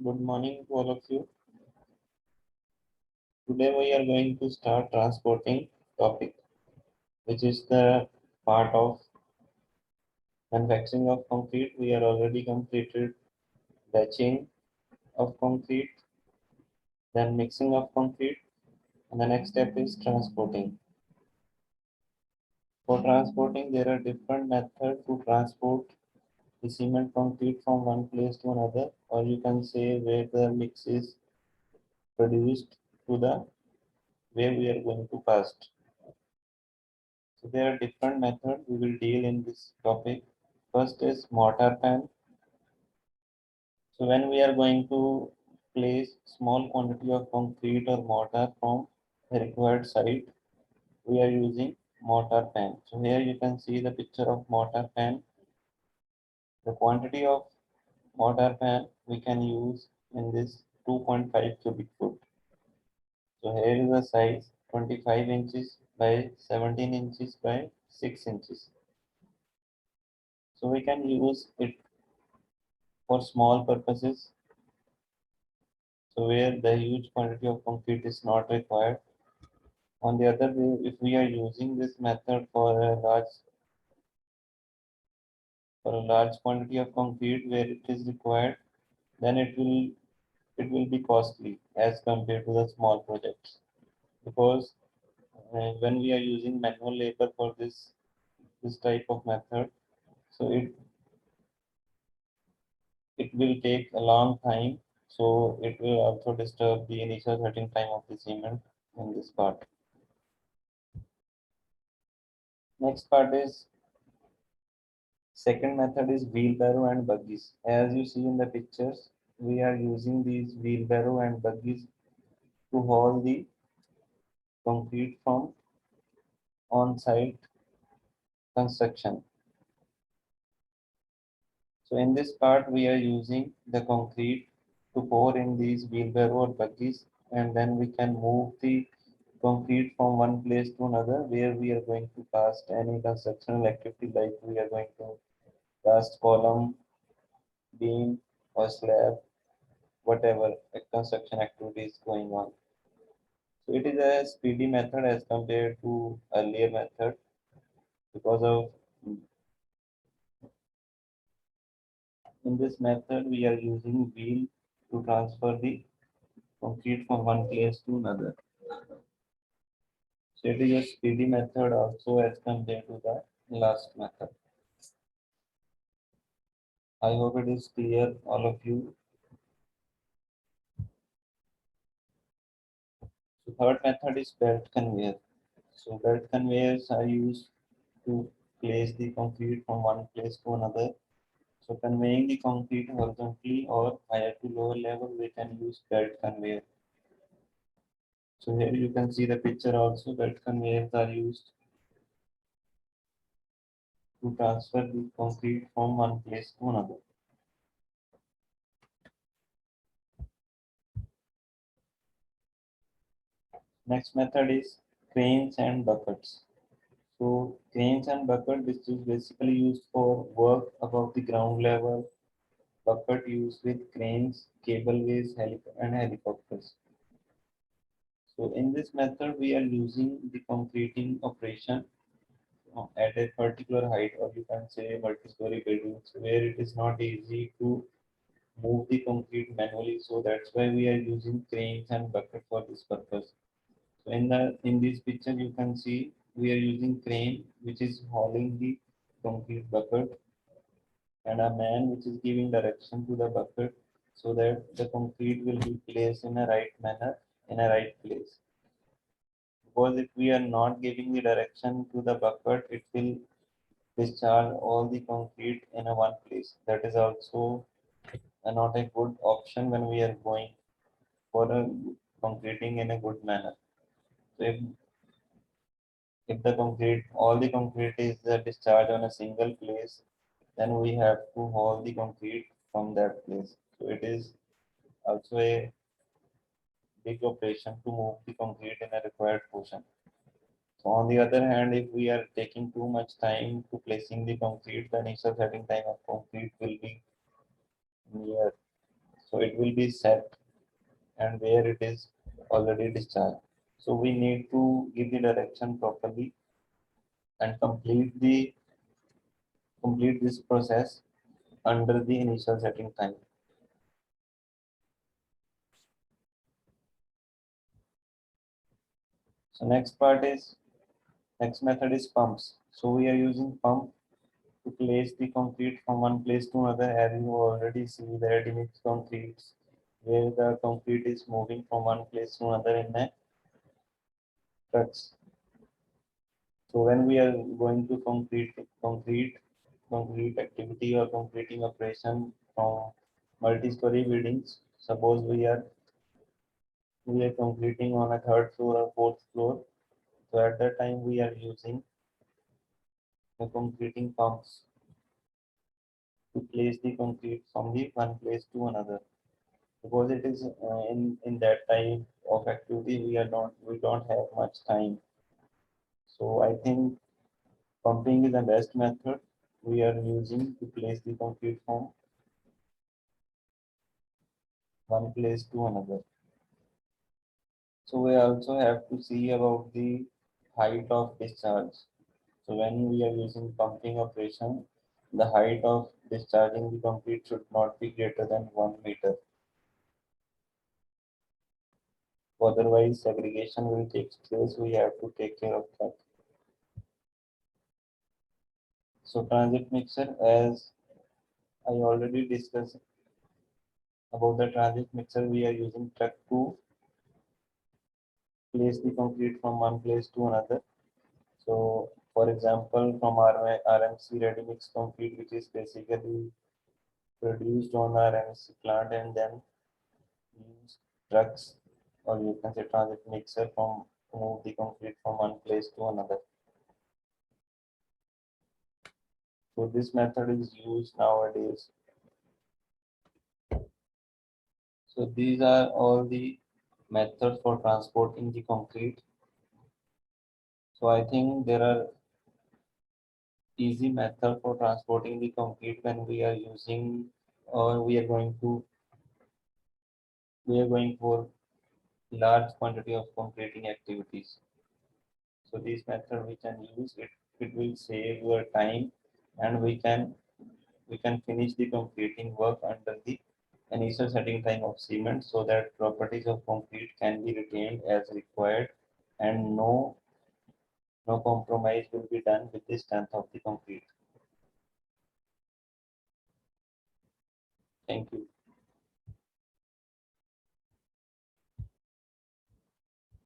Good morning to all of you. Today we are going to start transporting topic, which is the part of manufacturing of concrete. We are already completed batching of concrete, then mixing of concrete, and the next step is transporting. For transporting, there are different methods to transport the cement concrete from one place to another, or you can say where the mix is produced to the where we are going to cast. So there are different methods we will deal in this topic. First is mortar pan. So when we are going to place small quantity of concrete or mortar from the required site, we are using mortar pan. So here you can see the picture of mortar pan. The quantity of mortar pan we can use in this 2.5 cubic foot. So here is the size 25 inches by 17 inches by 6 inches. So we can use it for small purposes. So where the huge quantity of concrete is not required. On the other way, if we are using this method for a large quantity of concrete where it is required, then it will be costly as compared to the small projects. Because when we are using manual labor for this type of method, so it will take a long time. So it will also disturb the initial setting time of the cement in this part. Next part is second method is wheelbarrow and buggies. As you see in the pictures, we are using these wheelbarrow and buggies to haul the concrete from on-site construction. So in this part, we are using the concrete to pour in these wheelbarrow or buggies, and then we can move the concrete from one place to another where we are going to cast any constructional activity, like we are going to cast column, beam, or slab, whatever construction activity is going on. So it is a speedy method as compared to earlier method because of in this method we are using wheel to transfer the concrete from one place to another. So it is a speedy method also as compared to the last method. I hope it is clear all of you. So third method is belt conveyor. So belt conveyors are used to place the concrete from one place to another. So conveying the concrete horizontally or higher to lower level, we can use belt conveyor. So here you can see the picture also. Belt conveyors are used to transfer the concrete from one place to another. Next method is cranes and buckets. So cranes and bucket, this is basically used for work above the ground level. Bucket used with cranes, cableways, and helicopters. So in this method, we are using the concreting operation at a particular height, or you can say multi-story buildings, where it is not easy to move the concrete manually. So that's why we are using cranes and bucket for this purpose. So in this picture, you can see we are using crane, which is hauling the concrete bucket, and a man which is giving direction to the bucket so that the concrete will be placed in a right manner in a right place. Because if we are not giving the direction to the bucket, it will discharge all the concrete in a one place. That is also not a good option when we are going for a concreting in a good manner. So if the concrete, all the concrete is discharged on a single place, then we have to haul the concrete from that place. So it is also a big operation to move the concrete in a required portion. So on the other hand, if we are taking too much time to placing the concrete, the initial setting time of concrete will be near. So it will be set and where it is already discharged. So we need to give the direction properly and complete this process under the initial setting time. So next method is pumps. So we are using pump to place the concrete from one place to another, as you already see the ready mix concretes where the concrete is moving from one place to another in a trucks. So when we are going to concrete activity or concreting operation from multi-story buildings, suppose we are concreting on a third floor or fourth floor. So at that time we are using the concreting pumps to place the concrete from the one place to another. Because it is in that type of activity we don't have much time. So I think pumping is the best method we are using to place the concrete from one place to another. So we also have to see about the height of discharge. So when we are using pumping operation, the height of discharging the concrete should not be greater than 1 meter. Otherwise, segregation will take place. We have to take care of that. So transit mixer, as I already discussed about the transit mixer, we are using truck to place the concrete from one place to another. So, for example, from RMC ready mix concrete, which is basically produced on our RMC plant and then use trucks or you can say transit mixer from to move the concrete from one place to another. So this method is used nowadays. So these are all the methods for transporting the concrete. So I think there are easy method for transporting the concrete when we are using or we are going for large quantity of concreting activities. So this method we can use it. It will save your time, and we can finish the concreting work under the initial setting time of cement, so that properties of concrete can be retained as required, and no compromise will be done with the strength of the concrete. Thank you.